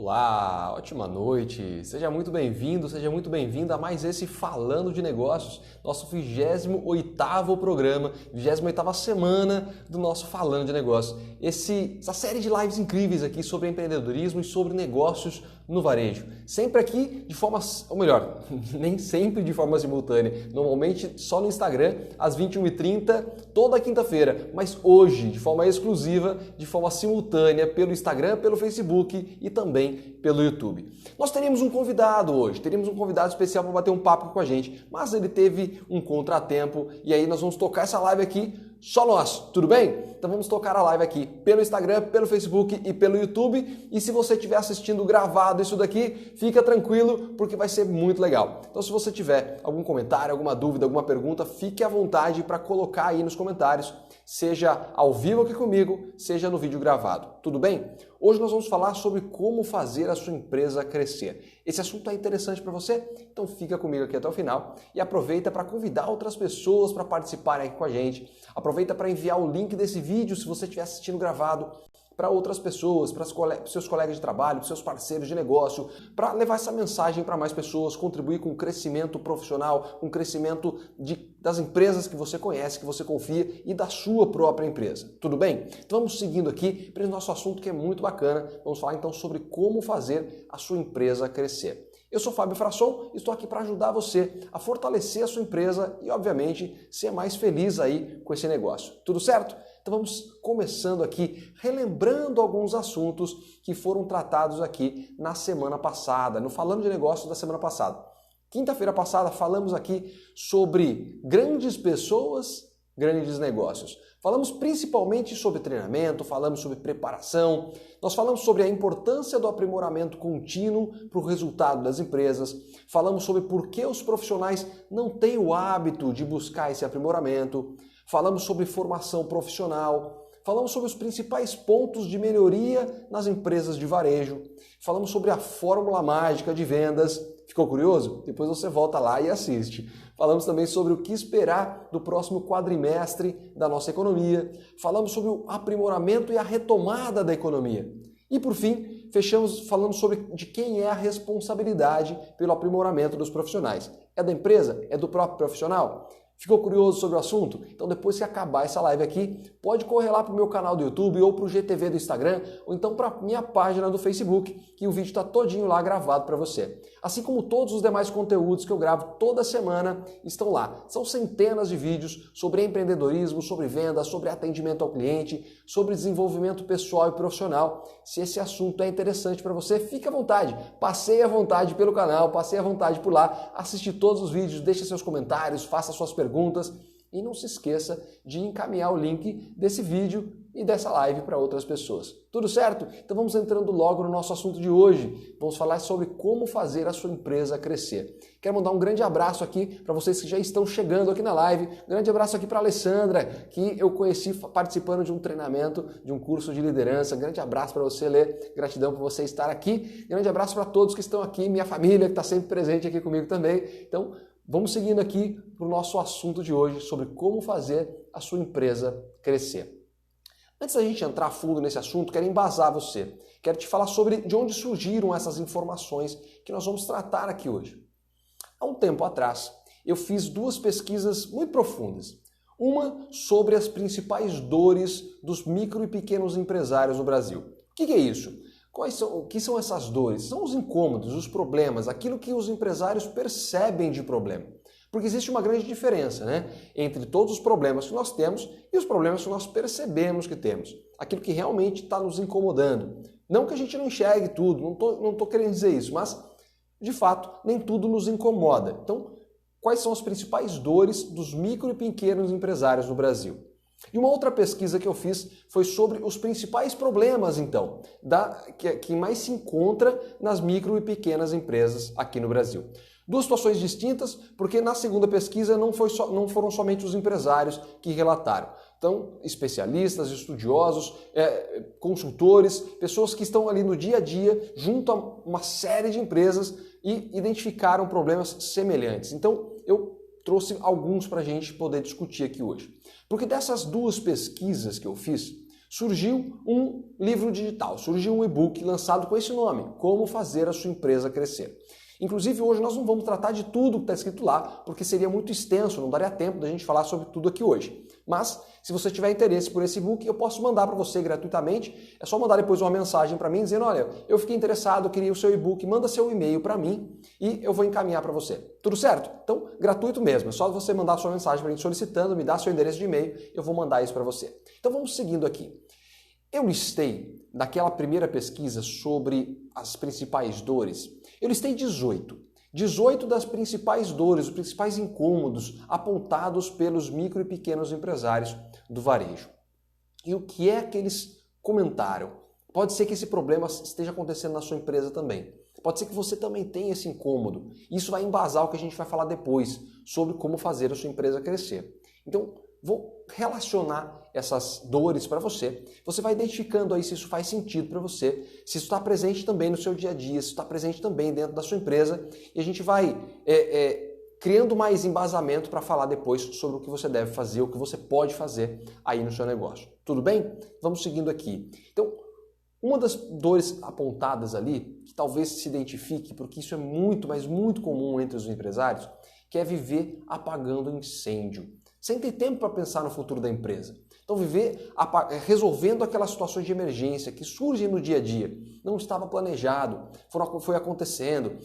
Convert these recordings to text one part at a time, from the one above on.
Olá, ótima noite, seja muito bem-vindo, seja muito bem-vinda a mais esse Falando de Negócios, nosso 28º programa, 28ª semana do nosso Falando de Negócios. Essa série de lives incríveis aqui sobre empreendedorismo e sobre negócios no varejo. Sempre aqui de forma, ou melhor, nem sempre de forma simultânea, normalmente só no Instagram, às 21h30, toda quinta-feira, mas hoje, de forma exclusiva, de forma simultânea, pelo Instagram, pelo Facebook e também pelo YouTube. Nós teríamos um convidado hoje, teríamos um convidado especial para bater um papo com a gente, mas ele teve um contratempo e aí nós vamos tocar essa live aqui só nós, tudo bem? Então vamos tocar a live aqui pelo Instagram, pelo Facebook e pelo YouTube. E se você estiver assistindo gravado isso daqui, fica tranquilo porque vai ser muito legal. Então se você tiver algum comentário, alguma dúvida, alguma pergunta, fique à vontade para colocar aí nos comentários, seja ao vivo aqui comigo, seja no vídeo gravado, tudo bem? Hoje nós vamos falar sobre como fazer a sua empresa crescer. Esse assunto é interessante para você? Então fica comigo aqui até o final e aproveita para convidar outras pessoas para participarem aqui com a gente. Aproveita para enviar o link desse vídeo, se você estiver assistindo gravado, para outras pessoas, para seus colegas de trabalho, para seus parceiros de negócio, para levar essa mensagem para mais pessoas, contribuir com o crescimento profissional, com o crescimento das empresas que você conhece, que você confia e da sua própria empresa. Tudo bem? Então vamos seguindo aqui para o nosso assunto que é muito bacana. Vamos falar então sobre como fazer a sua empresa crescer. Eu sou Fábio Frasson e estou aqui para ajudar você a fortalecer a sua empresa e, obviamente, ser mais feliz aí com esse negócio. Tudo certo? Então vamos começando aqui, relembrando alguns assuntos que foram tratados aqui na semana passada, no Falando de Negócios da semana passada. Quinta-feira passada falamos aqui sobre grandes pessoas, grandes negócios. Falamos principalmente sobre treinamento, falamos sobre preparação, nós falamos sobre a importância do aprimoramento contínuo para o resultado das empresas, falamos sobre por que os profissionais não têm o hábito de buscar esse aprimoramento, falamos sobre formação profissional, falamos sobre os principais pontos de melhoria nas empresas de varejo, falamos sobre a fórmula mágica de vendas. Ficou curioso? Depois você volta lá e assiste. Falamos também sobre o que esperar do próximo quadrimestre da nossa economia. Falamos sobre o aprimoramento e a retomada da economia. E por fim, fechamos falando sobre de quem é a responsabilidade pelo aprimoramento dos profissionais. É da empresa? É do próprio profissional? Ficou curioso sobre o assunto? Então depois que acabar essa live aqui, pode correr lá para o meu canal do YouTube ou para o GTV do Instagram ou então para a minha página do Facebook, que o vídeo está todinho lá gravado para você. Assim como todos os demais conteúdos que eu gravo toda semana estão lá. São centenas de vídeos sobre empreendedorismo, sobre vendas, sobre atendimento ao cliente, sobre desenvolvimento pessoal e profissional. Se esse assunto é interessante para você, fique à vontade. Passeie à vontade pelo canal, passeie à vontade por lá, assiste todos os vídeos, deixe seus comentários, faça suas perguntas e não se esqueça de encaminhar o link desse vídeo e dessa live para outras pessoas. Tudo certo? Então vamos entrando logo no nosso assunto de hoje. Vamos falar sobre como fazer a sua empresa crescer. Quero mandar um grande abraço aqui para vocês que já estão chegando aqui na live. Um grande abraço aqui para a Alessandra, que eu conheci participando de um treinamento, de um curso de liderança. Grande abraço para você, Lê. Gratidão por você estar aqui. Grande abraço para todos que estão aqui, minha família que está sempre presente aqui comigo também. Então, vamos seguindo aqui para o nosso assunto de hoje sobre como fazer a sua empresa crescer. Antes da gente entrar a fundo nesse assunto, quero embasar você. Quero te falar sobre de onde surgiram essas informações que nós vamos tratar aqui hoje. Há um tempo atrás, eu fiz duas pesquisas muito profundas. Uma sobre as dores dos micro e pequenos empresários no Brasil. O que é isso? O que são essas dores? São os incômodos, os problemas, aquilo que os empresários percebem de problema. Porque existe uma grande diferença, né, entre todos os problemas que nós temos e os problemas que nós percebemos que temos. Aquilo que realmente está nos incomodando. Não que a gente não enxergue tudo, não tô querendo dizer isso, mas, de fato, nem tudo nos incomoda. Então, quais são as principais dores dos micro e pequenos empresários no Brasil? E uma outra pesquisa que eu fiz foi sobre os principais problemas, então, que mais se encontra nas micro e pequenas empresas aqui no Brasil. Duas situações distintas, porque na segunda pesquisa não foram somente os empresários que relataram. Então, especialistas, estudiosos, consultores, pessoas que estão ali no dia a dia, junto a uma série de empresas e identificaram problemas semelhantes. Então, eu trouxe alguns para a gente poder discutir aqui hoje. Porque dessas duas pesquisas que eu fiz, Surgiu um livro digital, surgiu um e-book lançado com esse nome, Como Fazer a Sua Empresa Crescer. Inclusive, hoje nós não vamos tratar de tudo que está escrito lá, porque seria muito extenso, não daria tempo da gente falar sobre tudo aqui hoje. Mas, se você tiver interesse por esse e-book, eu posso mandar para você gratuitamente. É só mandar depois uma mensagem para mim dizendo, olha, eu fiquei interessado, eu queria o seu e-book, manda seu e-mail para mim e eu vou encaminhar para você. Tudo certo? Então, gratuito mesmo. É só você mandar sua mensagem para mim solicitando, me dar seu endereço de e-mail, eu vou mandar isso para você. Então, vamos seguindo aqui. Eu listei, naquela primeira pesquisa sobre as principais dores, eu listei 18 das principais dores, os principais incômodos apontados pelos micro e pequenos empresários do varejo. E o que é que eles comentaram? Pode ser que esse problema esteja acontecendo na sua empresa também. Pode ser que você também tenha esse incômodo. Isso vai embasar o que a gente vai falar depois sobre como fazer a sua empresa crescer. Então, vou relacionar essas dores para você. Você vai identificando aí se isso faz sentido para você, se isso está presente também no seu dia a dia, se está presente também dentro da sua empresa. E a gente vai criando mais embasamento para falar depois sobre o que você deve fazer, o que você pode fazer aí no seu negócio. Tudo bem? Vamos seguindo aqui. Então, uma das dores apontadas ali, que talvez se identifique, porque isso é muito, mas muito comum entre os empresários, que é viver apagando incêndio, sem ter tempo para pensar no futuro da empresa. Então, viver resolvendo aquelas situações de emergência que surgem no dia a dia. Não estava planejado, foi acontecendo.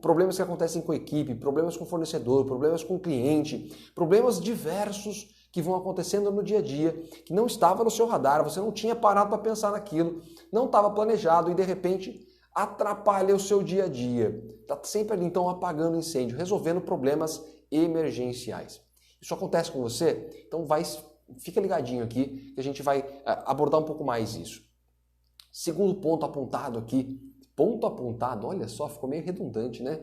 Problemas que acontecem com a equipe, problemas com o fornecedor, problemas com o cliente, problemas diversos que vão acontecendo no dia a dia, que não estava no seu radar, você não tinha parado para pensar naquilo, não estava planejado e de repente atrapalha o seu dia a dia. Está sempre ali então apagando incêndio, resolvendo problemas emergenciais. Isso acontece com você? Então fica ligadinho aqui que a gente vai abordar um pouco mais isso. Segundo ponto apontado aqui, olha só, ficou meio redundante, né?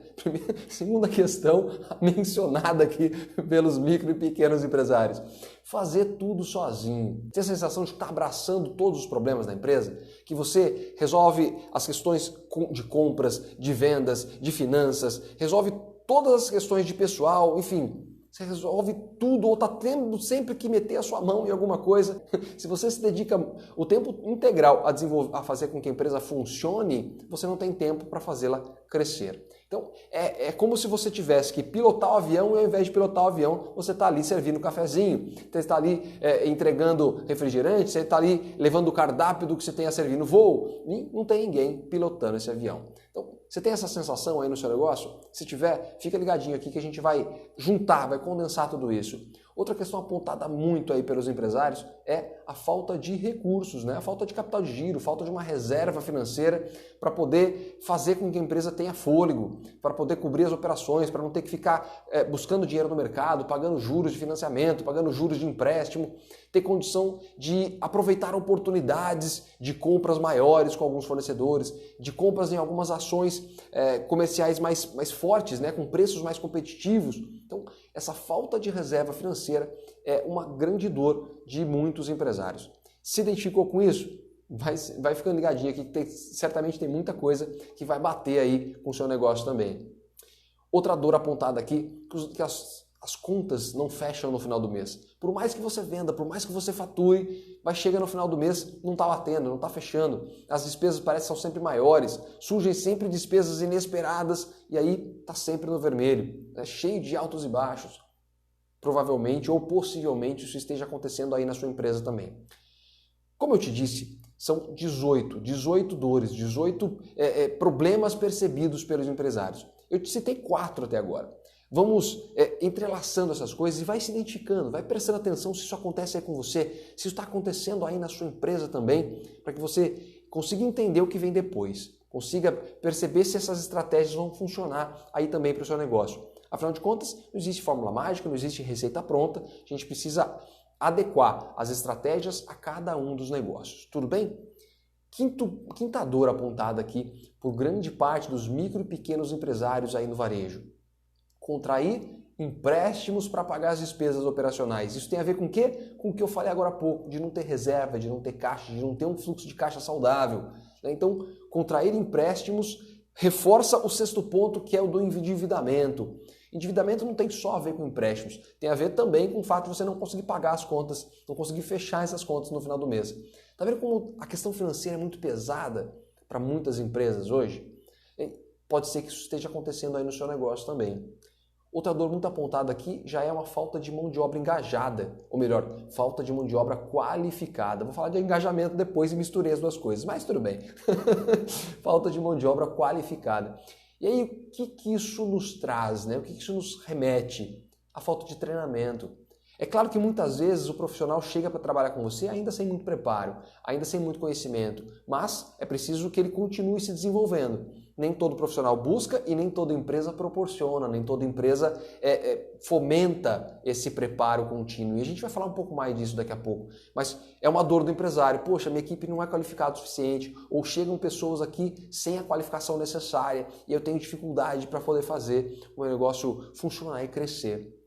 Segunda questão mencionada aqui pelos micro e pequenos empresários. Fazer tudo sozinho. Ter a sensação de estar abraçando todos os problemas da empresa, que você resolve as questões de compras, de vendas, de finanças, resolve todas as questões de pessoal, enfim. Você resolve tudo ou está tendo sempre que meter a sua mão em alguma coisa. Se você se dedica o tempo integral a fazer com que a empresa funcione, você não tem tempo para fazê-la crescer. Então, é como se você tivesse que pilotar o avião e ao invés de pilotar o avião, você está ali servindo cafezinho, você está ali entregando refrigerante, você está ali levando o cardápio do que você tem a servir no voo e não tem ninguém pilotando esse avião. Então, você tem essa sensação aí no seu negócio? Se tiver, fica ligadinho aqui que a gente vai juntar, vai condensar tudo isso. Outra questão apontada muito aí pelos empresários é a falta de recursos, né? A falta de capital de giro, falta de uma reserva financeira para poder fazer com que a empresa tenha fôlego, para poder cobrir as operações, para não ter que ficar buscando dinheiro no mercado, pagando juros de financiamento, pagando juros de empréstimo, ter condição de aproveitar oportunidades de compras maiores com alguns fornecedores, de compras em algumas ações comerciais mais fortes, né? Com preços mais competitivos. Então, essa falta de reserva financeira é uma grande dor de muitos empresários. Se identificou com isso? Vai ficando ligadinho aqui que certamente tem muita coisa que vai bater aí com o seu negócio também. Outra dor apontada aqui, que as contas não fecham no final do mês. Por mais que você venda, por mais que você fature, chega no final do mês, não está batendo, não está fechando. As despesas parecem que são sempre maiores, surgem sempre despesas inesperadas e aí está sempre no vermelho, cheio de altos e baixos. Provavelmente ou possivelmente isso esteja acontecendo aí na sua empresa também. Como eu te disse, são 18 dores, 18 problemas percebidos pelos empresários. Eu te citei 4 até agora. Vamos entrelaçando essas coisas e vai se identificando, vai prestando atenção se isso acontece aí com você, se isso está acontecendo aí na sua empresa também, para que você consiga entender o que vem depois, consiga perceber se essas estratégias vão funcionar aí também para o seu negócio. Afinal de contas, não existe fórmula mágica, não existe receita pronta, a gente precisa adequar as estratégias a cada um dos negócios. Tudo bem? Quinta dor apontada aqui por grande parte dos micro e pequenos empresários aí no varejo. Contrair empréstimos para pagar as despesas operacionais. Isso tem a ver com o quê? Com o que eu falei agora há pouco, de não ter reserva, de não ter caixa, de não ter um fluxo de caixa saudável. Então, contrair empréstimos reforça o sexto ponto, que é o do endividamento. Endividamento não tem só a ver com empréstimos, tem a ver também com o fato de você não conseguir pagar as contas, não conseguir fechar essas contas no final do mês. Tá vendo como a questão financeira é muito pesada para muitas empresas hoje? Pode ser que isso esteja acontecendo aí no seu negócio também. Outra dor muito apontada aqui já é uma falta de mão de obra engajada, ou melhor, falta de mão de obra qualificada. Vou falar de engajamento depois e misturei as duas coisas, mas tudo bem. Falta de mão de obra qualificada. E aí, o que isso nos traz, né? O que isso nos remete? A falta de treinamento. É claro que muitas vezes o profissional chega para trabalhar com você ainda sem muito preparo, ainda sem muito conhecimento, mas é preciso que ele continue se desenvolvendo. Nem todo profissional busca e nem toda empresa proporciona, nem toda empresa fomenta esse preparo contínuo. E a gente vai falar um pouco mais disso daqui a pouco. Mas é uma dor do empresário. Poxa, minha equipe não é qualificada o suficiente, ou chegam pessoas aqui sem a qualificação necessária e eu tenho dificuldade para poder fazer o meu negócio funcionar e crescer.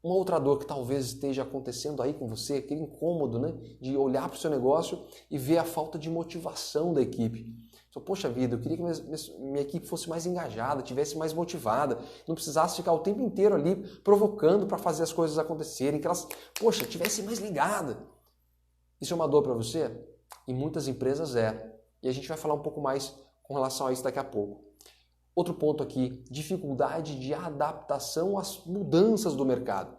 Uma outra dor que talvez esteja acontecendo aí com você, aquele incômodo, né, de olhar para o seu negócio e ver a falta de motivação da equipe. Poxa vida, eu queria que minha equipe fosse mais engajada, tivesse mais motivada, não precisasse ficar o tempo inteiro ali provocando para fazer as coisas acontecerem, que elas, poxa, tivessem mais ligada. Isso é uma dor para você? Em muitas empresas é. E a gente vai falar um pouco mais com relação a isso daqui a pouco. Outro ponto aqui, dificuldade de adaptação às mudanças do mercado.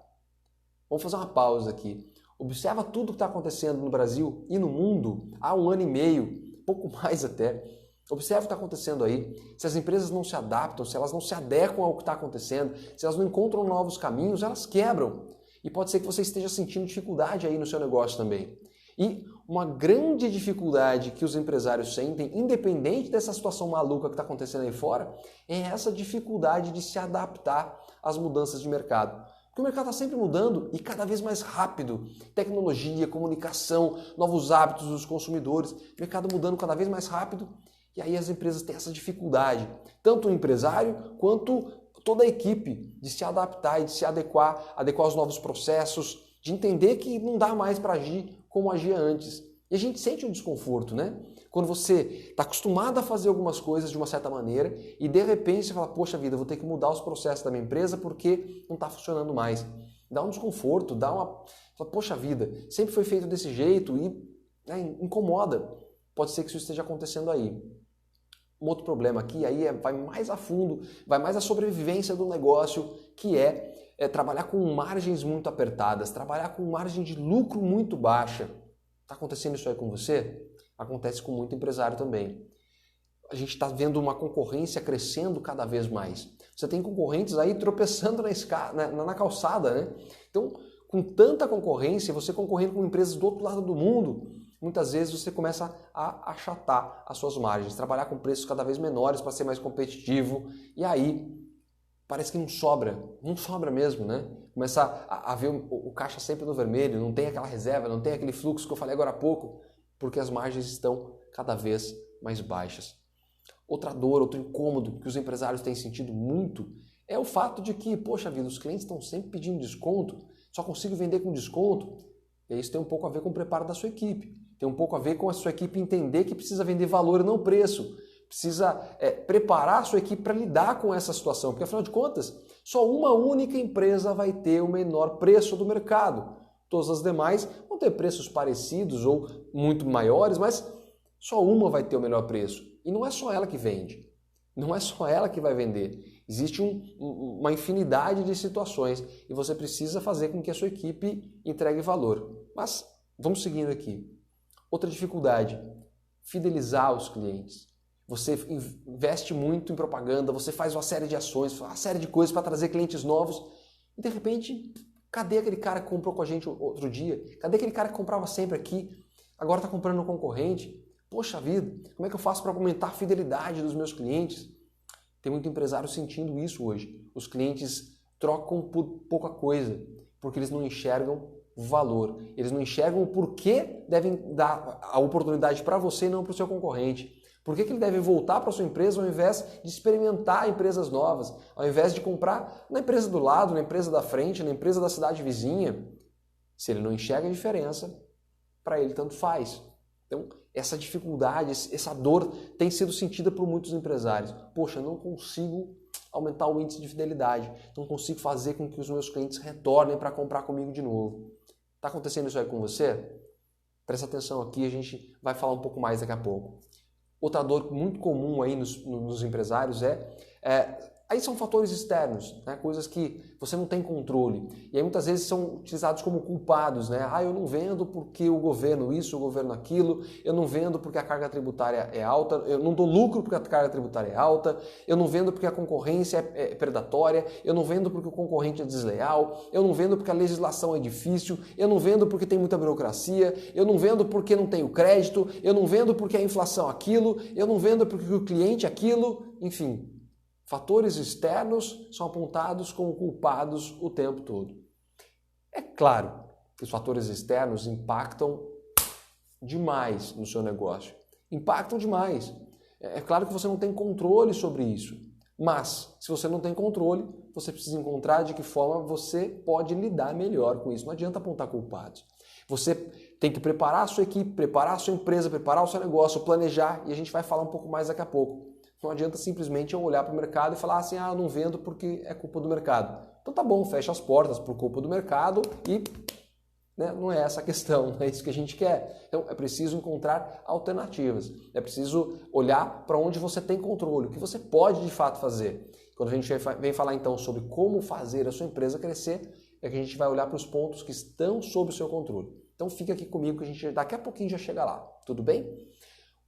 Vamos fazer uma pausa aqui. Observa tudo que está acontecendo no Brasil e no mundo há 1 ano e meio, pouco mais até. Observe o que está acontecendo aí. Se as empresas não se adaptam, se elas não se adequam ao que está acontecendo, se elas não encontram novos caminhos, elas quebram. E pode ser que você esteja sentindo dificuldade aí no seu negócio também. E uma grande dificuldade que os empresários sentem, independente dessa situação maluca que está acontecendo aí fora, é essa dificuldade de se adaptar às mudanças de mercado. Porque o mercado está sempre mudando e cada vez mais rápido. Tecnologia, comunicação, novos hábitos dos consumidores, mercado mudando cada vez mais rápido. E aí as empresas têm essa dificuldade, tanto o empresário quanto toda a equipe, de se adaptar e de se adequar aos novos processos, de entender que não dá mais para agir como agia antes. E a gente sente um desconforto, né? Quando você está acostumado a fazer algumas coisas de uma certa maneira e de repente você fala, poxa vida, vou ter que mudar os processos da minha empresa porque não está funcionando mais. Dá um desconforto, poxa vida, sempre foi feito desse jeito e incomoda. Pode ser que isso esteja acontecendo aí. Um outro problema aqui aí vai mais a fundo, vai mais a sobrevivência do negócio, que é trabalhar com margens muito apertadas, trabalhar com margem de lucro muito baixa. Está acontecendo isso aí com você? Acontece com muito empresário também. A gente está vendo uma concorrência crescendo cada vez mais. Você tem concorrentes aí tropeçando na calçada, né? Então, com tanta concorrência, você concorrendo com empresas do outro lado do mundo, muitas vezes você começa a achatar as suas margens, trabalhar com preços cada vez menores para ser mais competitivo, e aí parece que não sobra mesmo, né? Começa a ver o caixa sempre no vermelho, não tem aquela reserva, não tem aquele fluxo que eu falei agora há pouco, porque as margens estão cada vez mais baixas. Outra dor, outro incômodo que os empresários têm sentido muito é o fato de que, poxa vida, os clientes estão sempre pedindo desconto, só consigo vender com desconto. E isso tem um pouco a ver com o preparo da sua equipe. Tem um pouco a ver com a sua equipe entender que precisa vender valor e não preço. Precisa preparar a sua equipe para lidar com essa situação. Porque, afinal de contas, só uma única empresa vai ter o menor preço do mercado. Todas as demais vão ter preços parecidos ou muito maiores, mas só uma vai ter o melhor preço. E não é só ela que vende. Não é só ela que vai vender. Existe uma infinidade de situações e você precisa fazer com que a sua equipe entregue valor. Mas vamos seguindo aqui. Outra dificuldade, fidelizar os clientes. Você investe muito em propaganda, você faz uma série de ações, uma série de coisas para trazer clientes novos e de repente, cadê aquele cara que comprou com a gente outro dia? Cadê aquele cara que comprava sempre aqui? Agora está comprando no concorrente? Poxa vida, como é que eu faço para aumentar a fidelidade dos meus clientes? Tem muito empresário sentindo isso hoje. Os clientes trocam por pouca coisa, porque eles não enxergam valor. Eles não enxergam o porquê devem dar a oportunidade para você e não para o seu concorrente. Por que ele deve voltar para a sua empresa ao invés de experimentar empresas novas, ao invés de comprar na empresa do lado, na empresa da frente, na empresa da cidade vizinha? Se ele não enxerga a diferença, para ele tanto faz. Então, essa dificuldade, essa dor tem sido sentida por muitos empresários. Poxa, eu não consigo aumentar o índice de fidelidade, não consigo fazer com que os meus clientes retornem para comprar comigo de novo. Está acontecendo isso aí com você? Presta atenção aqui, a gente vai falar um pouco mais daqui a pouco. Outra dor muito comum aí nos empresários aí são fatores externos, né? Coisas que você não tem controle. E aí muitas vezes são utilizados como culpados, né? Eu não vendo porque o governo isso, o governo aquilo, eu não vendo porque a carga tributária é alta, eu não dou lucro porque a carga tributária é alta, eu não vendo porque a concorrência é predatória, eu não vendo porque o concorrente é desleal, eu não vendo porque a legislação é difícil, eu não vendo porque tem muita burocracia, eu não vendo porque não tenho crédito, eu não vendo porque a inflação é aquilo, eu não vendo porque o cliente é aquilo, enfim. Fatores externos são apontados como culpados o tempo todo. É claro que os fatores externos impactam demais no seu negócio. Impactam demais. É claro que você não tem controle sobre isso. Mas, se você não tem controle, você precisa encontrar de que forma você pode lidar melhor com isso. Não adianta apontar culpados. Você tem que preparar a sua equipe, preparar a sua empresa, preparar o seu negócio, planejar, e a gente vai falar um pouco mais daqui a pouco. Não adianta simplesmente eu olhar para o mercado e falar assim, eu não vendo porque é culpa do mercado. Então tá bom, fecha as portas por culpa do mercado e não é essa a questão, não é isso que a gente quer. Então é preciso encontrar alternativas, é preciso olhar para onde você tem controle, o que você pode de fato fazer. Quando a gente vem falar então sobre como fazer a sua empresa crescer, é que a gente vai olhar para os pontos que estão sob o seu controle. Então fica aqui comigo que a gente daqui a pouquinho já chega lá, tudo bem?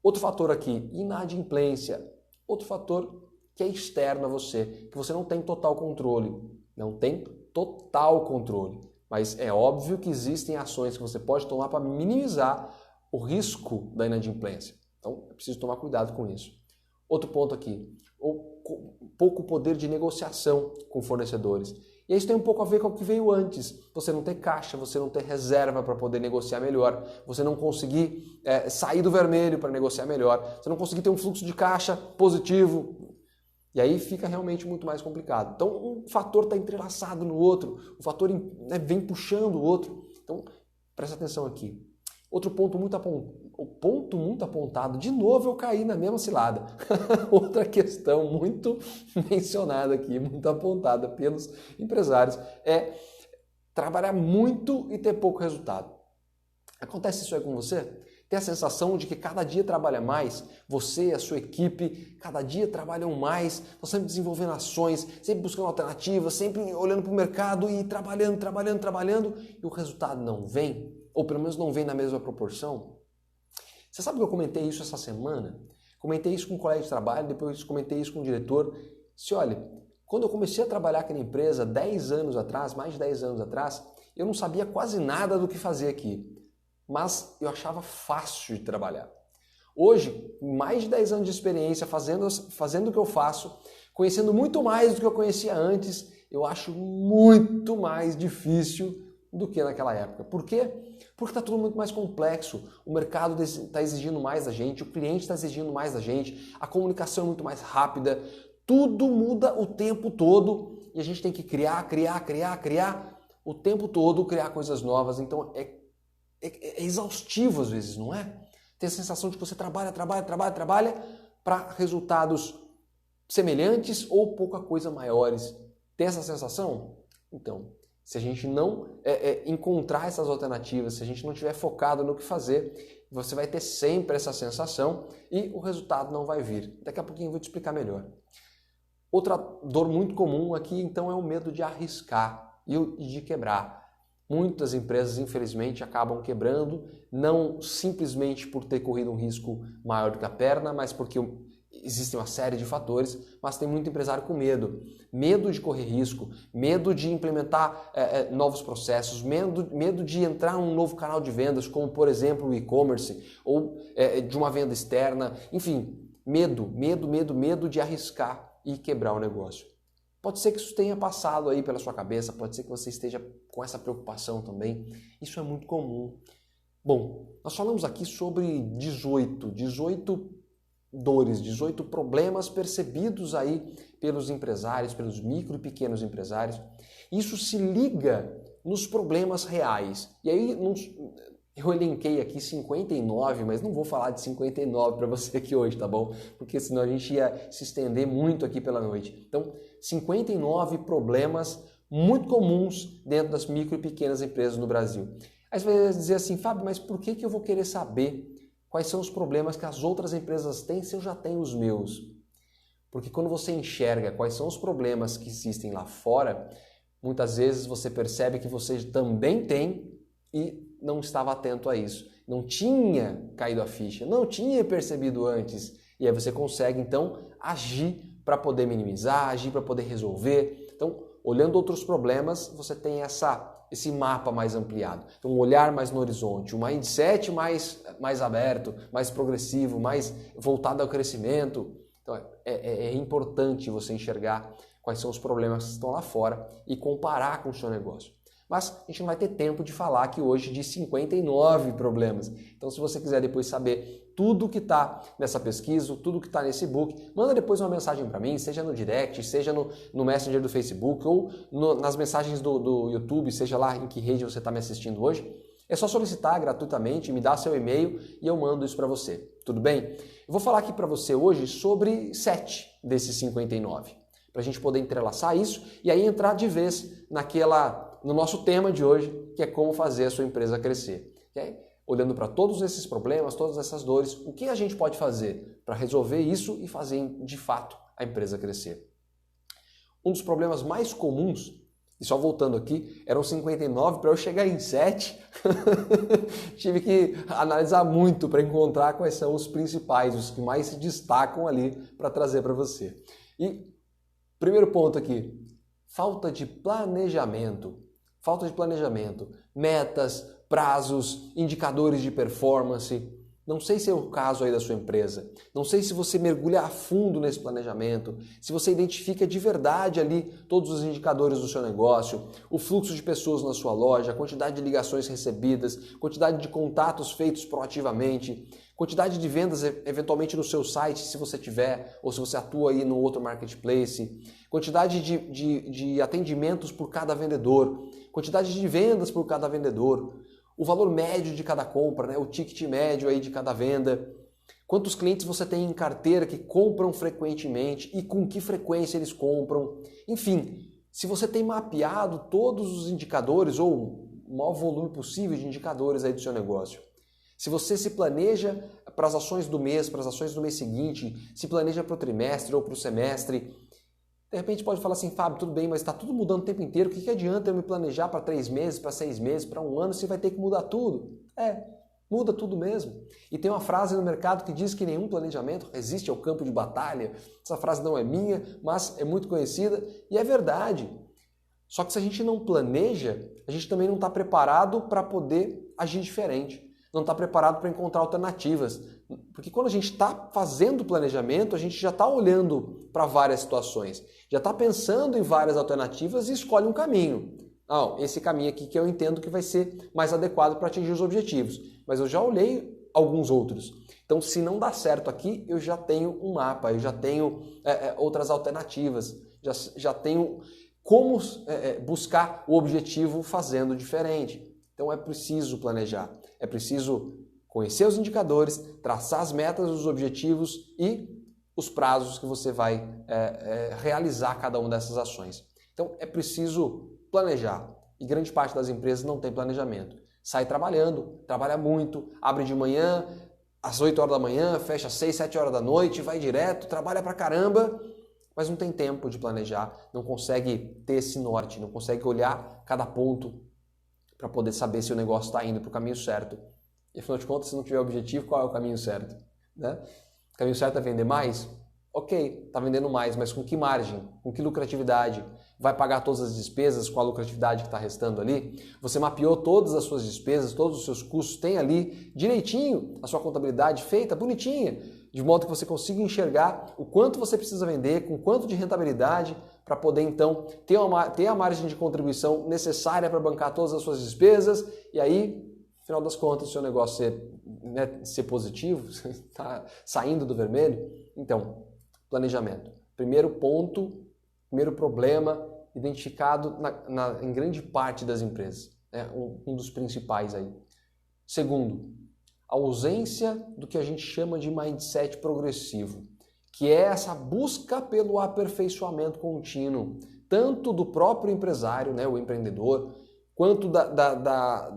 Outro fator aqui, inadimplência. Outro fator que é externo a você, que você não tem total controle. Não tem total controle. Mas é óbvio que existem ações que você pode tomar para minimizar o risco da inadimplência. Então é preciso tomar cuidado com isso. Outro ponto aqui, pouco poder de negociação com fornecedores. E isso tem um pouco a ver com o que veio antes. Você não ter caixa, você não ter reserva para poder negociar melhor, você não conseguir sair do vermelho para negociar melhor, você não conseguir ter um fluxo de caixa positivo. E aí fica realmente muito mais complicado. Então um fator está entrelaçado no outro, o fator vem puxando o outro. Então presta atenção aqui. Outro ponto muito apontado, de novo eu caí na mesma cilada. Outra questão muito mencionada aqui, muito apontada pelos empresários, é trabalhar muito e ter pouco resultado. Acontece isso aí com você? Tem a sensação de que cada dia trabalha mais, você e a sua equipe, cada dia trabalham mais, estão sempre desenvolvendo ações, sempre buscando alternativas, sempre olhando para o mercado e trabalhando, e o resultado não vem? Ou pelo menos não vem na mesma proporção? Você sabe que eu comentei isso essa semana? Comentei isso com um colega de trabalho, depois comentei isso com o diretor. Olha, quando eu comecei a trabalhar aqui na empresa 10 anos atrás, mais de 10 anos atrás, eu não sabia quase nada do que fazer aqui. Mas eu achava fácil de trabalhar. Hoje, mais de 10 anos de experiência fazendo o que eu faço, conhecendo muito mais do que eu conhecia antes, eu acho muito mais difícil do que naquela época. Por quê? Porque está tudo muito mais complexo. O mercado está exigindo mais da gente, o cliente está exigindo mais da gente, a comunicação é muito mais rápida, tudo muda o tempo todo e a gente tem que criar o tempo todo, criar coisas novas. Então é exaustivo às vezes, não é? Tem a sensação de que você trabalha para resultados semelhantes ou pouca coisa maiores. Tem essa sensação? Então, se a gente não encontrar essas alternativas, se a gente não estiver focado no que fazer, você vai ter sempre essa sensação e o resultado não vai vir. Daqui a pouquinho eu vou te explicar melhor. Outra dor muito comum aqui, então, é o medo de arriscar e de quebrar. Muitas empresas, infelizmente, acabam quebrando, não simplesmente por ter corrido um risco maior do que a perna, mas porque existem uma série de fatores, mas tem muito empresário com medo. Medo de correr risco, medo de implementar novos processos, medo de entrar num novo canal de vendas, como por exemplo o e-commerce, ou de uma venda externa, enfim, medo de arriscar e quebrar o negócio. Pode ser que isso tenha passado aí pela sua cabeça, pode ser que você esteja com essa preocupação também. Isso é muito comum. Bom, nós falamos aqui sobre 18 dores, 18 problemas percebidos aí pelos empresários, pelos micro e pequenos empresários. Isso se liga nos problemas reais. E aí Eu elenquei aqui 59, mas não vou falar de 59 para você aqui hoje, tá bom? Porque senão a gente ia se estender muito aqui pela noite. Então, 59 problemas muito comuns dentro das micro e pequenas empresas no Brasil. Aí você vai dizer assim, Fábio, mas por que eu vou querer saber quais são os problemas que as outras empresas têm se eu já tenho os meus? Porque quando você enxerga quais são os problemas que existem lá fora, muitas vezes você percebe que você também tem e não estava atento a isso. Não tinha caído a ficha, não tinha percebido antes. E aí você consegue, então, agir para poder minimizar, agir para poder resolver. Então, olhando outros problemas, você tem esse mapa mais ampliado. Então, um olhar mais no horizonte, um mindset mais aberto, mais progressivo, mais voltado ao crescimento. Então, é importante você enxergar quais são os problemas que estão lá fora e comparar com o seu negócio. Mas a gente não vai ter tempo de falar aqui hoje de 59 problemas. Então, se você quiser depois saber tudo que está nessa pesquisa, tudo que está nesse e-book, manda depois uma mensagem para mim, seja no direct, seja no Messenger do Facebook ou nas mensagens do YouTube, seja lá em que rede você está me assistindo hoje. É só solicitar gratuitamente, me dá seu e-mail e eu mando isso para você. Tudo bem? Eu vou falar aqui para você hoje sobre 7 desses 59, para a gente poder entrelaçar isso e aí entrar de vez no nosso tema de hoje, que é como fazer a sua empresa crescer. Okay? Olhando para todos esses problemas, todas essas dores, o que a gente pode fazer para resolver isso e fazer de fato a empresa crescer? Um dos problemas mais comuns, e só voltando aqui, eram 59, para eu chegar em 7, tive que analisar muito para encontrar quais são os principais, os que mais se destacam ali para trazer para você. E primeiro ponto aqui, falta de planejamento. Falta de planejamento, metas, prazos, indicadores de performance. Não sei se é o caso aí da sua empresa. Não sei se você mergulha a fundo nesse planejamento, se você identifica de verdade ali todos os indicadores do seu negócio, o fluxo de pessoas na sua loja, a quantidade de ligações recebidas, quantidade de contatos feitos proativamente, quantidade de vendas eventualmente no seu site, se você tiver, ou se você atua aí no outro marketplace, quantidade de atendimentos por cada vendedor, quantidade de vendas por cada vendedor, o valor médio de cada compra, né? O ticket médio aí de cada venda, quantos clientes você tem em carteira que compram frequentemente e com que frequência eles compram, enfim, se você tem mapeado todos os indicadores ou o maior volume possível de indicadores aí do seu negócio. Se você se planeja para as ações do mês, para as ações do mês seguinte, se planeja para o trimestre ou para o semestre, de repente pode falar assim, Fábio, tudo bem, mas está tudo mudando o tempo inteiro, o que adianta eu me planejar para 3 meses, para 6 meses, para 1 ano, se vai ter que mudar tudo? Muda tudo mesmo. E tem uma frase no mercado que diz que nenhum planejamento resiste ao campo de batalha. Essa frase não é minha, mas é muito conhecida e é verdade. Só que se a gente não planeja, a gente também não está preparado para poder agir diferente. Não está preparado para encontrar alternativas. Porque quando a gente está fazendo planejamento, a gente já está olhando para várias situações, já está pensando em várias alternativas e escolhe um caminho. Não, esse caminho aqui que eu entendo que vai ser mais adequado para atingir os objetivos. Mas eu já olhei alguns outros. Então, se não dá certo aqui, eu já tenho um mapa, eu já tenho outras alternativas, já tenho como buscar o objetivo fazendo diferente. Então, é preciso planejar, é preciso conhecer os indicadores, traçar as metas, os objetivos e os prazos que você vai realizar cada uma dessas ações. Então, é preciso planejar. E grande parte das empresas não tem planejamento. Sai trabalhando, trabalha muito, abre de manhã, às 8 horas da manhã, fecha às 6, 7 horas da noite, vai direto, trabalha pra caramba, mas não tem tempo de planejar, não consegue ter esse norte, não consegue olhar cada ponto para poder saber se o negócio está indo para o caminho certo. E afinal de contas, se não tiver objetivo, qual é o caminho certo? Né? O caminho certo é vender mais? Ok, está vendendo mais, mas com que margem? Com que lucratividade? Vai pagar todas as despesas com a lucratividade que está restando ali? Você mapeou todas as suas despesas, todos os seus custos, tem ali direitinho a sua contabilidade feita, bonitinha, de modo que você consiga enxergar o quanto você precisa vender, com quanto de rentabilidade, para poder então ter a margem de contribuição necessária para bancar todas as suas despesas e aí, no final das contas, o seu negócio ser positivo, está saindo do vermelho. Então, planejamento. Primeiro ponto, primeiro problema identificado em grande parte das empresas. Um dos principais aí. Segundo, a ausência do que a gente chama de mindset progressivo, que é essa busca pelo aperfeiçoamento contínuo, tanto do próprio empresário, né, o empreendedor, quanto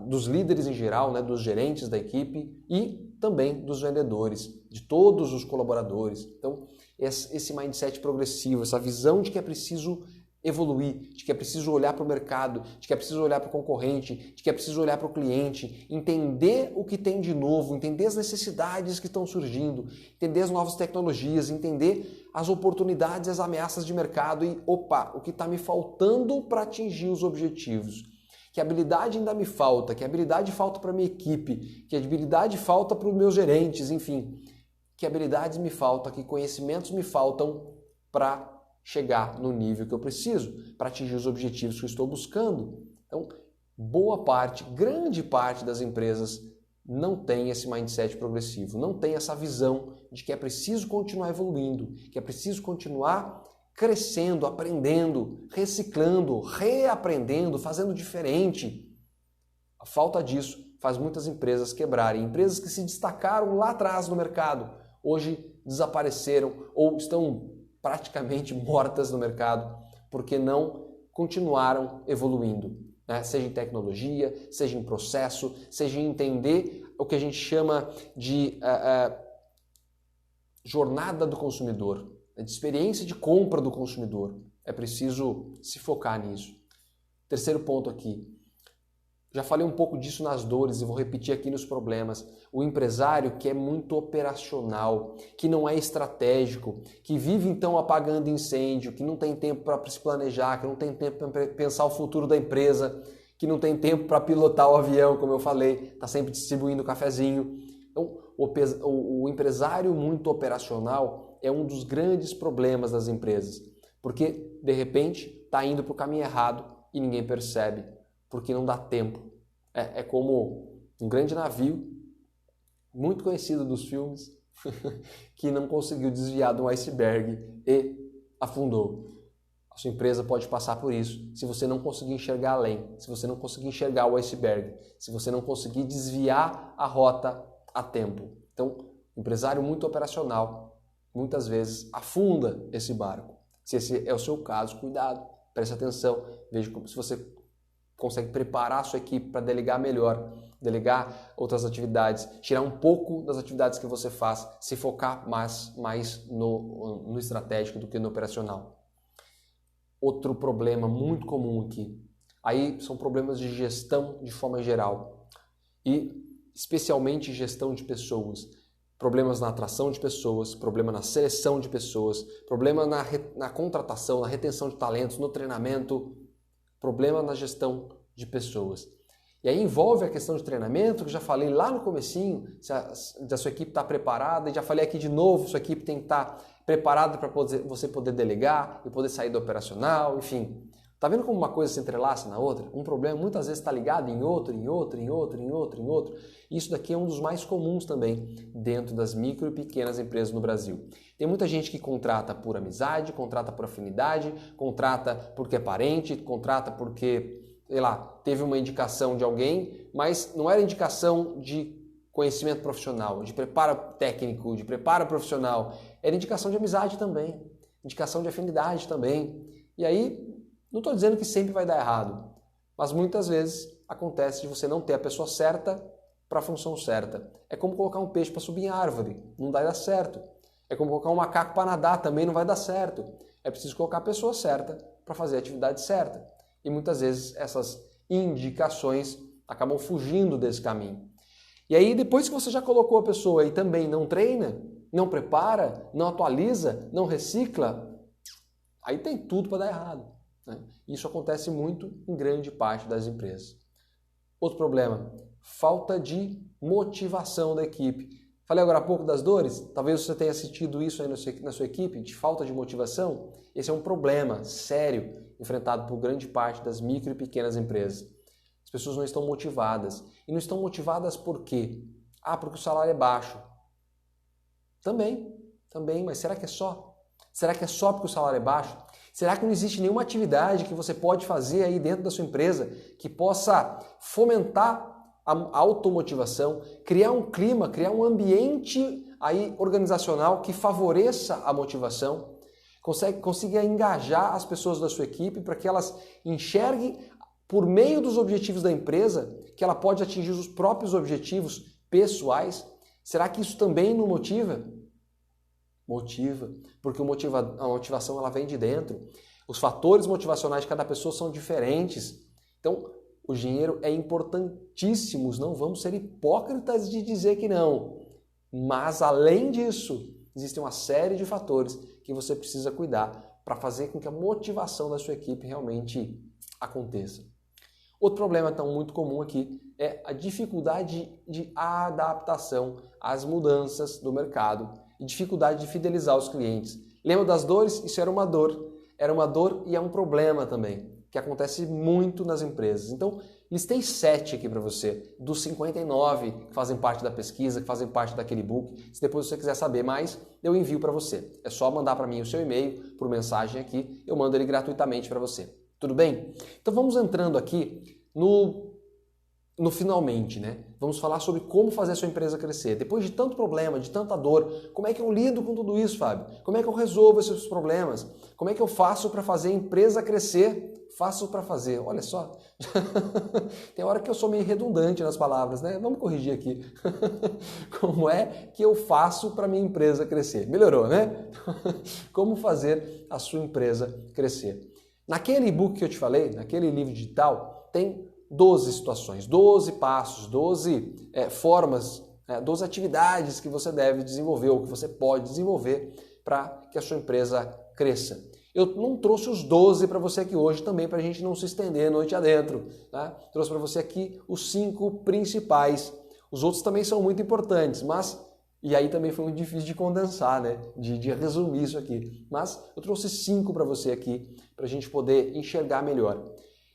dos líderes em geral, né, dos gerentes da equipe e também dos vendedores, de todos os colaboradores. Então, esse mindset progressivo, essa visão de que é preciso evoluir, de que é preciso olhar para o mercado, de que é preciso olhar para o concorrente, de que é preciso olhar para o cliente, entender o que tem de novo, entender as necessidades que estão surgindo, entender as novas tecnologias, entender as oportunidades e as ameaças de mercado e, o que está me faltando para atingir os objetivos. Que habilidade ainda me falta, que habilidade falta para a minha equipe, que habilidade falta para os meus gerentes, enfim. Que habilidades me faltam, que conhecimentos me faltam para chegar no nível que eu preciso, para atingir os objetivos que eu estou buscando. Então, boa parte, grande parte das empresas não tem esse mindset progressivo, não tem essa visão de que é preciso continuar evoluindo, que é preciso continuar crescendo, aprendendo, reciclando, reaprendendo, fazendo diferente. A falta disso faz muitas empresas quebrarem. Empresas que se destacaram lá atrás no mercado, hoje desapareceram ou estão praticamente mortas no mercado porque não continuaram evoluindo, né? Seja em tecnologia, seja em processo, seja em entender o que a gente chama de jornada do consumidor, de experiência de compra do consumidor. É preciso se focar nisso. Terceiro ponto aqui. Já falei um pouco disso nas dores e vou repetir aqui nos problemas. O empresário que é muito operacional, que não é estratégico, que vive então apagando incêndio, que não tem tempo para se planejar, que não tem tempo para pensar o futuro da empresa, que não tem tempo para pilotar o avião, como eu falei, está sempre distribuindo cafezinho. Então, o empresário muito operacional é um dos grandes problemas das empresas, porque de repente está indo para o caminho errado e ninguém percebe, porque não dá tempo. É como um grande navio, muito conhecido dos filmes, que não conseguiu desviar de um iceberg e afundou. A sua empresa pode passar por isso se você não conseguir enxergar além, se você não conseguir enxergar o iceberg, se você não conseguir desviar a rota a tempo. Então, o empresário muito operacional muitas vezes afunda esse barco. Se esse é o seu caso, cuidado, preste atenção, veja se você consegue preparar a sua equipe para delegar melhor, delegar outras atividades, tirar um pouco das atividades que você faz, se focar mais no estratégico do que no operacional. Outro problema muito comum aqui, aí são problemas de gestão de forma geral e especialmente gestão de pessoas. Problemas na atração de pessoas, problema na seleção de pessoas, problema na contratação, na retenção de talentos, no treinamento, problema na gestão de pessoas. E aí envolve a questão de treinamento, que eu já falei lá no comecinho, se a sua equipe está preparada, e já falei aqui de novo, sua equipe tem que estar preparada para você poder delegar e poder sair do operacional, enfim. Tá vendo como uma coisa se entrelaça na outra? Um problema muitas vezes está ligado em outro. E isso daqui é um dos mais comuns também dentro das micro e pequenas empresas no Brasil. Tem muita gente que contrata por amizade, contrata por afinidade, contrata porque é parente, contrata porque, sei lá, teve uma indicação de alguém, mas não era indicação de conhecimento profissional, de preparo técnico, de preparo profissional. Era indicação de amizade também, indicação de afinidade também. E aí, não estou dizendo que sempre vai dar errado, mas muitas vezes acontece de você não ter a pessoa certa para a função certa. É como colocar um peixe para subir em árvore, não vai dar certo. É como colocar um macaco para nadar, também não vai dar certo. É preciso colocar a pessoa certa para fazer a atividade certa. E muitas vezes essas indicações acabam fugindo desse caminho. E aí depois que você já colocou a pessoa e também não treina, não prepara, não atualiza, não recicla, aí tem tudo para dar errado. Isso acontece muito em grande parte das empresas. Outro problema, falta de motivação da equipe. Falei agora há pouco das dores, talvez você tenha sentido isso aí na sua equipe, de falta de motivação. Esse é um problema sério enfrentado por grande parte das micro e pequenas empresas. As pessoas não estão motivadas. E não estão motivadas por quê? Porque o salário é baixo. Também, mas será que é só? Será que é só porque o salário é baixo? Será que não existe nenhuma atividade que você pode fazer aí dentro da sua empresa que possa fomentar a automotivação, criar um clima, criar um ambiente aí organizacional que favoreça a motivação, consiga engajar as pessoas da sua equipe para que elas enxerguem por meio dos objetivos da empresa que ela pode atingir os próprios objetivos pessoais. Será que isso também não motiva? Motiva, porque a motivação ela vem de dentro. Os fatores motivacionais de cada pessoa são diferentes. Então, o dinheiro é importantíssimo, não vamos ser hipócritas de dizer que não. Mas, além disso, existe uma série de fatores que você precisa cuidar para fazer com que a motivação da sua equipe realmente aconteça. Outro problema tão muito comum aqui é a dificuldade de adaptação às mudanças do mercado e dificuldade de fidelizar os clientes. Lembra das dores? Isso era uma dor. Era uma dor e é um problema também, que acontece muito nas empresas. Então, listei 7 aqui para você, dos 59 que fazem parte da pesquisa, que fazem parte daquele book. Se depois você quiser saber mais, eu envio para você. É só mandar para mim o seu e-mail por mensagem aqui, eu mando ele gratuitamente para você. Tudo bem? Então vamos entrando aqui no finalmente, né? Vamos falar sobre como fazer a sua empresa crescer. Depois de tanto problema, de tanta dor, como é que eu lido com tudo isso, Fábio? Como é que eu resolvo esses problemas? Como é que eu faço para fazer a empresa crescer? Faço para fazer. Olha só, tem hora que eu sou meio redundante nas palavras, né? Vamos corrigir aqui. Como é que eu faço para minha empresa crescer? Melhorou, né? Como fazer a sua empresa crescer? Naquele e-book que eu te falei, naquele livro digital, tem 12 situações, 12 passos, 12 formas, 12 atividades que você deve desenvolver ou que você pode desenvolver para que a sua empresa cresça. Eu não trouxe os 12 para você aqui hoje também para a gente não se estender noite adentro. Tá? Trouxe para você aqui os 5 principais. Os outros também são muito importantes, mas... E aí também foi muito difícil de condensar, né? De resumir isso aqui. Mas eu trouxe 5 para você aqui, para a gente poder enxergar melhor.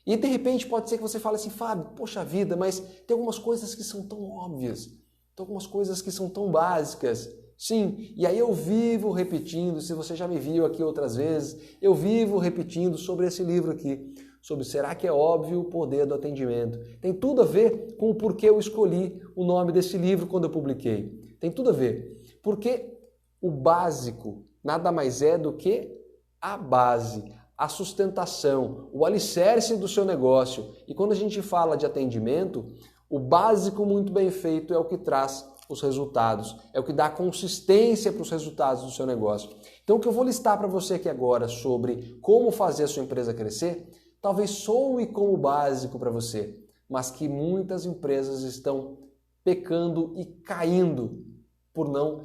E de repente pode ser que você fale assim, Fábio, poxa vida, mas tem algumas coisas que são tão óbvias, tem algumas coisas que são tão básicas. Sim, e aí eu vivo repetindo, se você já me viu aqui outras vezes, eu vivo repetindo sobre esse livro aqui, sobre será que é óbvio o poder do atendimento. Tem tudo a ver com o porquê eu escolhi o nome desse livro quando eu publiquei. Tem tudo a ver, porque o básico nada mais é do que a base, a sustentação, o alicerce do seu negócio. E quando a gente fala de atendimento, o básico muito bem feito é o que traz os resultados, é o que dá consistência para os resultados do seu negócio. Então o que eu vou listar para você aqui agora sobre como fazer a sua empresa crescer, talvez soe como básico para você, mas que muitas empresas estão pecando e caindo por não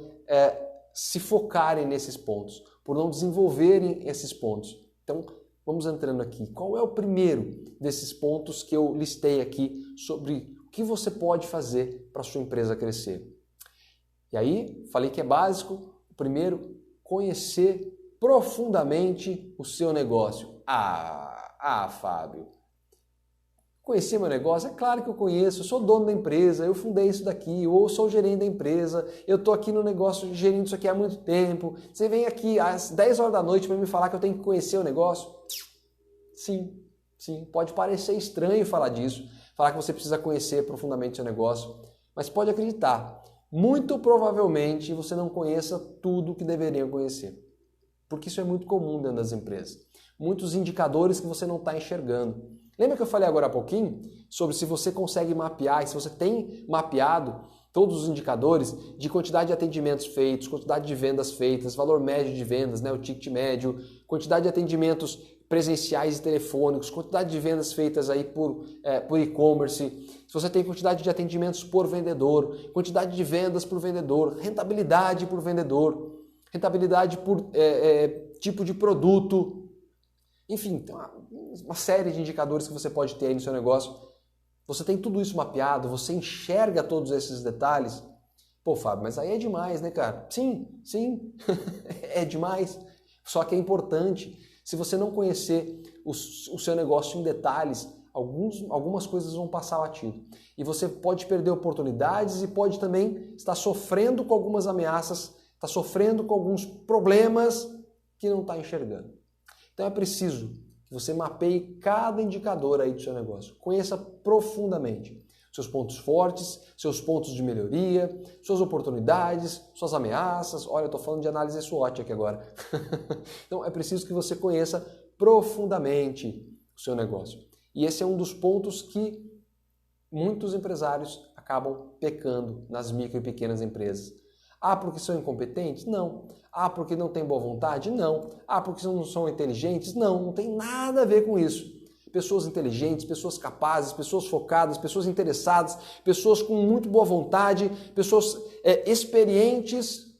se focarem nesses pontos, por não desenvolverem esses pontos. Então, vamos entrando aqui. Qual é o primeiro desses pontos que eu listei aqui sobre o que você pode fazer para a sua empresa crescer? E aí, falei que é básico. O primeiro, conhecer profundamente o seu negócio. Fábio, conhecer meu negócio? É claro que eu conheço, eu sou dono da empresa, eu fundei isso daqui, ou sou gerente da empresa, eu estou aqui no negócio gerindo isso aqui há muito tempo. Você vem aqui às 10 horas da noite para me falar que eu tenho que conhecer o negócio? Sim, pode parecer estranho falar disso, falar que você precisa conhecer profundamente o seu negócio, mas pode acreditar, muito provavelmente você não conheça tudo que deveriam conhecer, porque isso é muito comum dentro das empresas. Muitos indicadores que você não está enxergando. Lembra que eu falei agora há pouquinho sobre se você consegue mapear, e se você tem mapeado todos os indicadores de quantidade de atendimentos feitos, quantidade de vendas feitas, valor médio de vendas, né, o ticket médio, quantidade de atendimentos presenciais e telefônicos, quantidade de vendas feitas aí por e-commerce, se você tem quantidade de atendimentos por vendedor, quantidade de vendas por vendedor, rentabilidade por vendedor, rentabilidade por tipo de produto, enfim, tem uma série de indicadores que você pode ter aí no seu negócio. Você tem tudo isso mapeado, você enxerga todos esses detalhes. Pô, Fábio, mas aí é demais, né, cara? Sim, é demais. Só que é importante. Se você não conhecer o seu negócio em detalhes, algumas coisas vão passar batido. E você pode perder oportunidades e pode também estar sofrendo com algumas ameaças, estar sofrendo com alguns problemas que não está enxergando. Então é preciso que você mapeie cada indicador aí do seu negócio. Conheça profundamente. Seus pontos fortes, seus pontos de melhoria, suas oportunidades, suas ameaças. Olha, eu estou falando de análise SWOT aqui agora. Então é preciso que você conheça profundamente o seu negócio. E esse é um dos pontos que muitos empresários acabam pecando nas micro e pequenas empresas. Ah, porque são incompetentes? Não. Ah, porque não têm boa vontade? Não. Ah, porque não são inteligentes? Não, não tem nada a ver com isso. Pessoas inteligentes, pessoas capazes, pessoas focadas, pessoas interessadas, pessoas com muito boa vontade, pessoas experientes,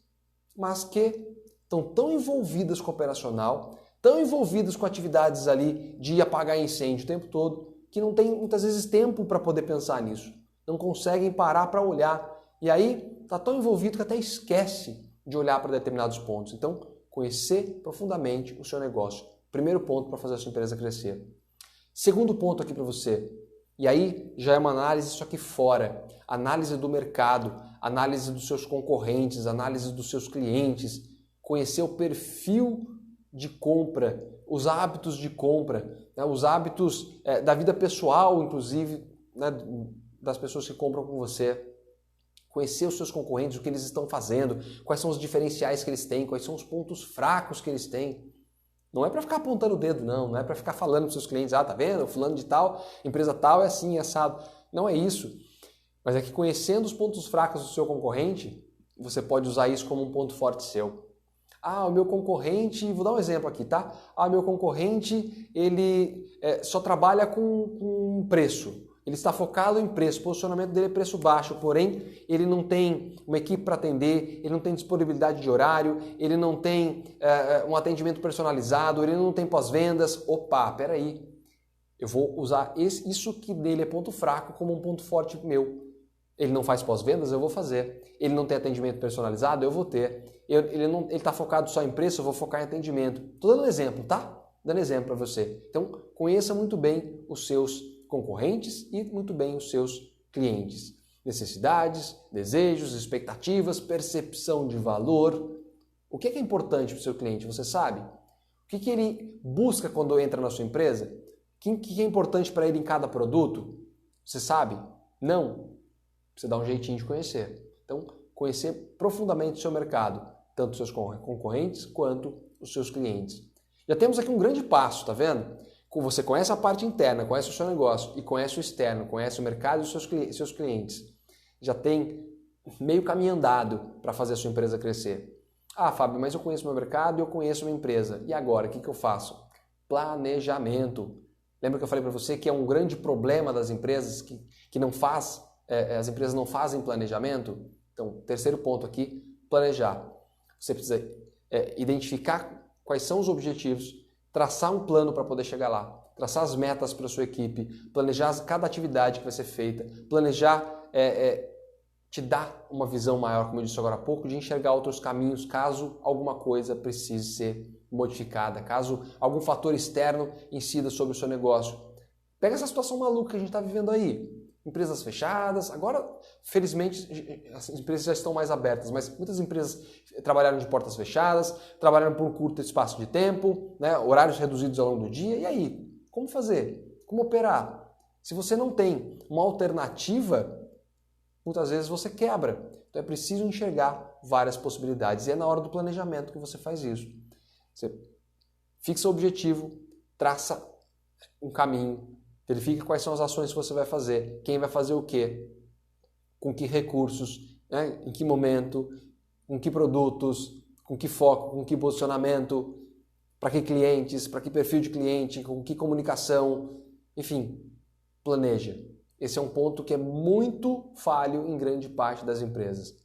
mas que estão tão envolvidas com o operacional, tão envolvidas com atividades ali de apagar incêndio o tempo todo, que não tem muitas vezes tempo para poder pensar nisso. Não conseguem parar para olhar. E aí está tão envolvido que até esquece de olhar para determinados pontos. Então, conhecer profundamente o seu negócio. Primeiro ponto para fazer a sua empresa crescer. Segundo ponto aqui para você, e aí já é uma análise isso aqui fora, análise do mercado, análise dos seus concorrentes, análise dos seus clientes, conhecer o perfil de compra, os hábitos de compra, né, os hábitos da vida pessoal, inclusive, né, das pessoas que compram com você, conhecer os seus concorrentes, o que eles estão fazendo, quais são os diferenciais que eles têm, quais são os pontos fracos que eles têm. Não é para ficar apontando o dedo, não é para ficar falando para os seus clientes, tá vendo, fulano de tal, empresa tal é assim, é assado. Não é isso. Mas é que conhecendo os pontos fracos do seu concorrente, você pode usar isso como um ponto forte seu. Ah, o meu concorrente, vou dar um exemplo aqui, tá? Ah, o meu concorrente, ele só trabalha com preço. Ele está focado em preço, o posicionamento dele é preço baixo, porém ele não tem uma equipe para atender, ele não tem disponibilidade de horário, ele não tem um atendimento personalizado, ele não tem pós-vendas. Opa, peraí, eu vou usar isso que dele é ponto fraco como um ponto forte meu. Ele não faz pós-vendas, eu vou fazer. Ele não tem atendimento personalizado, eu vou ter. Ele está focado só em preço, eu vou focar em atendimento. Estou dando exemplo, tá? Dando exemplo para você. Então, conheça muito bem os seus concorrentes e muito bem os seus clientes. Necessidades, desejos, expectativas, percepção de valor. O que é importante para o seu cliente, você sabe? O que ele busca quando entra na sua empresa? O que é importante para ele em cada produto? Você sabe? Não. Você dá um jeitinho de conhecer. Então, conhecer profundamente o seu mercado, tanto os seus concorrentes quanto os seus clientes. Já temos aqui um grande passo, tá vendo? Você conhece a parte interna, conhece o seu negócio e conhece o externo, conhece o mercado e os seus clientes. Já tem meio caminho andado para fazer a sua empresa crescer. Ah, Fábio, mas eu conheço meu mercado e eu conheço minha empresa. E agora, o que eu faço? Planejamento. Lembra que eu falei para você que é um grande problema das empresas que não faz, as empresas não fazem planejamento? Então, terceiro ponto aqui, planejar. Você precisa identificar quais são os objetivos, traçar um plano para poder chegar lá, traçar as metas para a sua equipe, planejar cada atividade que vai ser feita, planejar te dá uma visão maior, como eu disse agora há pouco, de enxergar outros caminhos caso alguma coisa precise ser modificada, caso algum fator externo incida sobre o seu negócio. Pega essa situação maluca que a gente está vivendo aí. Empresas fechadas, agora felizmente as empresas já estão mais abertas, mas muitas empresas trabalharam de portas fechadas, trabalharam por um curto espaço de tempo, né, horários reduzidos ao longo do dia, e aí? Como fazer? Como operar? Se você não tem uma alternativa, muitas vezes você quebra. Então é preciso enxergar várias possibilidades e é na hora do planejamento que você faz isso. Você fixa o objetivo, traça um caminho, verifique quais são as ações que você vai fazer, quem vai fazer o quê, com que recursos, né? Em que momento, com que produtos, com que foco, com que posicionamento, para que clientes, para que perfil de cliente, com que comunicação, enfim, planeja. Esse é um ponto que é muito falho em grande parte das empresas.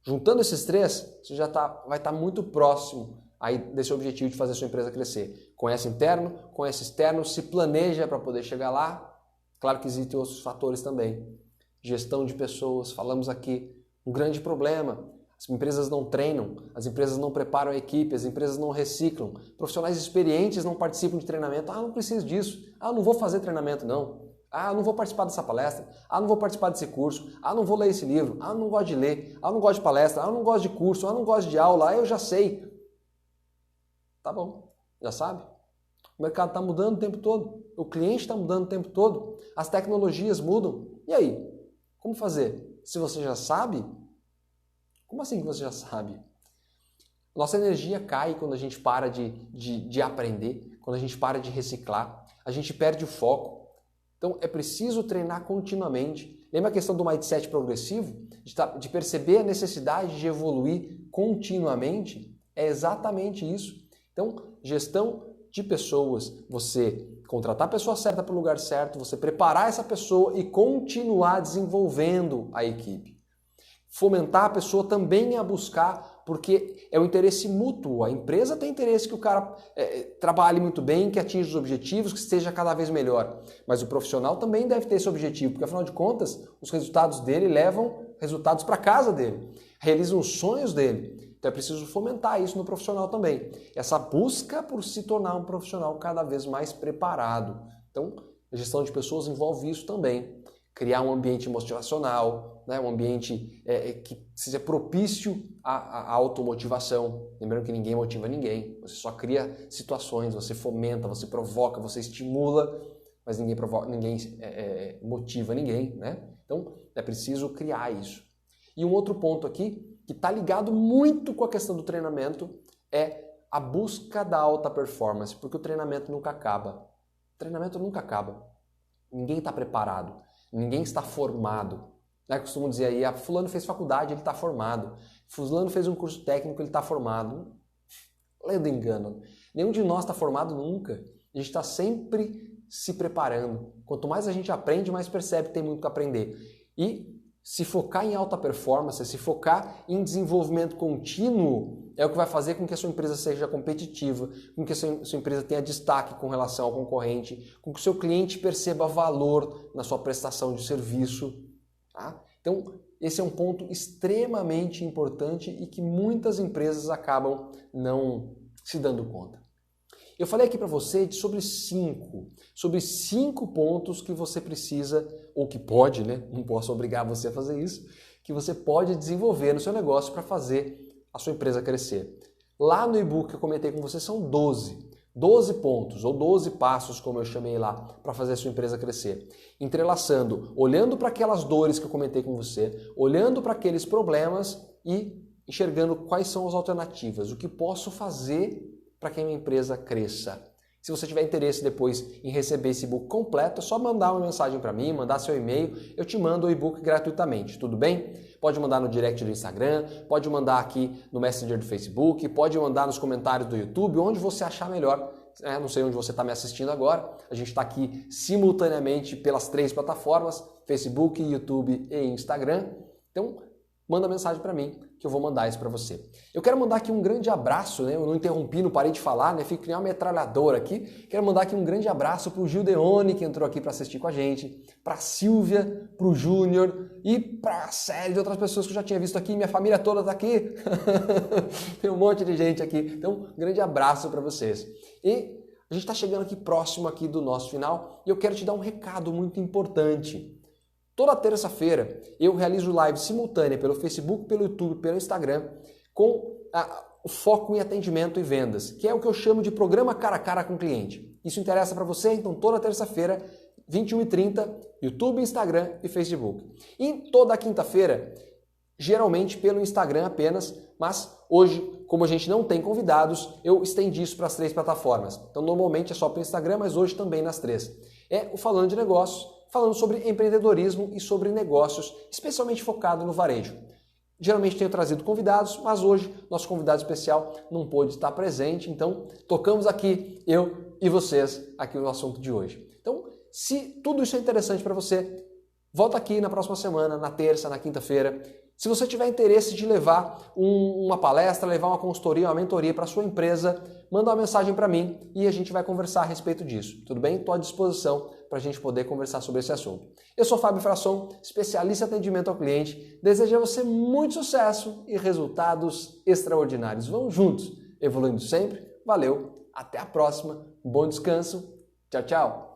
Juntando esses três, você já vai estar muito próximo aí desse objetivo de fazer a sua empresa crescer. Conhece interno, conhece externo, se planeja para poder chegar lá. Claro que existem outros fatores também. Gestão de pessoas, falamos aqui, um grande problema. As empresas não treinam, as empresas não preparam a equipe, as empresas não reciclam. Profissionais experientes não participam de treinamento. Ah, não preciso disso. Ah, não vou fazer treinamento não. Ah, não vou participar dessa palestra. Ah, não vou participar desse curso. Ah, não vou ler esse livro. Ah, não gosto de ler. Ah, não gosto de palestra. Ah, não gosto de curso. Ah, não gosto de aula. Ah, eu já sei. Tá bom, já sabe. O mercado está mudando o tempo todo. O cliente está mudando o tempo todo. As tecnologias mudam. E aí? Como fazer? Se você já sabe? Como assim que você já sabe? Nossa energia cai quando a gente para de aprender, quando a gente para de reciclar, a gente perde o foco. Então é preciso treinar continuamente. Lembra a questão do mindset progressivo? De perceber a necessidade de evoluir continuamente? É exatamente isso. Então, gestão de pessoas, você contratar a pessoa certa para o lugar certo, você preparar essa pessoa e continuar desenvolvendo a equipe. Fomentar a pessoa também a buscar, porque é o interesse mútuo. A empresa tem interesse que o cara trabalhe muito bem, que atinja os objetivos, que esteja cada vez melhor. Mas o profissional também deve ter esse objetivo, porque afinal de contas, os resultados dele levam resultados para casa dele, realizam os sonhos dele. Então é preciso fomentar isso no profissional também. Essa busca por se tornar um profissional cada vez mais preparado. Então, a gestão de pessoas envolve isso também. Criar um ambiente motivacional, né? Um ambiente que seja propício à automotivação. Lembrando que ninguém motiva ninguém. Você só cria situações, você fomenta, você provoca, você estimula, mas ninguém motiva ninguém, né? Então, é preciso criar isso. E um outro ponto aqui, que está ligado muito com a questão do treinamento, é a busca da alta performance, porque o treinamento nunca acaba. O treinamento nunca acaba. Ninguém está preparado, ninguém está formado. Né? Costumo dizer aí, fulano fez faculdade, ele está formado. Fulano fez um curso técnico, ele está formado. Lendo engano. Nenhum de nós está formado nunca. A gente está sempre se preparando. Quanto mais a gente aprende, mais percebe que tem muito que aprender. E se focar em alta performance, se focar em desenvolvimento contínuo, é o que vai fazer com que a sua empresa seja competitiva, com que a sua empresa tenha destaque com relação ao concorrente, com que o seu cliente perceba valor na sua prestação de serviço. Tá? Então, esse é um ponto extremamente importante e que muitas empresas acabam não se dando conta. Eu falei aqui para você sobre cinco pontos que você precisa, ou que pode, né? Não posso obrigar você a fazer isso, que você pode desenvolver no seu negócio para fazer a sua empresa crescer. Lá no e-book que eu comentei com você são 12 pontos, ou 12 passos, como eu chamei lá, para fazer a sua empresa crescer. Entrelaçando, olhando para aquelas dores que eu comentei com você, olhando para aqueles problemas e enxergando quais são as alternativas, o que posso fazer para que a minha empresa cresça. Se você tiver interesse depois em receber esse e-book completo, é só mandar uma mensagem para mim, mandar seu e-mail, eu te mando o e-book gratuitamente, tudo bem? Pode mandar no direct do Instagram, pode mandar aqui no Messenger do Facebook, pode mandar nos comentários do YouTube, onde você achar melhor. Não sei onde você está me assistindo agora, a gente está aqui simultaneamente pelas 3 plataformas, Facebook, YouTube e Instagram. Então, manda mensagem para mim, que eu vou mandar isso para você. Eu quero mandar aqui um grande abraço, né? Eu não interrompi, não parei de falar, né? Fico que nem uma metralhadora aqui. Quero mandar aqui um grande abraço para o Gildeone, que entrou aqui para assistir com a gente, para a Silvia, para o Júnior e para a série de outras pessoas que eu já tinha visto aqui. Minha família toda está aqui. Tem um monte de gente aqui. Então, um grande abraço para vocês. E a gente está chegando aqui próximo aqui do nosso final e eu quero te dar um recado muito importante. Toda terça-feira eu realizo live simultânea pelo Facebook, pelo YouTube, pelo Instagram, com o foco em atendimento e vendas, que é o que eu chamo de programa cara a cara com o cliente. Isso interessa para você? Então toda terça-feira, 21h30, YouTube, Instagram e Facebook. E toda quinta-feira, geralmente pelo Instagram apenas, mas hoje, como a gente não tem convidados, eu estendi isso para as 3 plataformas. Então normalmente é só para o Instagram, mas hoje também nas 3. É o Falando de Negócios, falando sobre empreendedorismo e sobre negócios, especialmente focado no varejo. Geralmente tenho trazido convidados, mas hoje nosso convidado especial não pôde estar presente, então tocamos aqui, eu e vocês, aqui no assunto de hoje. Então, se tudo isso é interessante para você, volta aqui na próxima semana, na terça, na quinta-feira. Se você tiver interesse de levar uma palestra, levar uma consultoria, uma mentoria para a sua empresa, manda uma mensagem para mim e a gente vai conversar a respeito disso. Tudo bem? Estou à disposição para a gente poder conversar sobre esse assunto. Eu sou Fábio Frasson, especialista em atendimento ao cliente. Desejo a você muito sucesso e resultados extraordinários. Vamos juntos, evoluindo sempre. Valeu, até a próxima. Bom descanso. Tchau, tchau.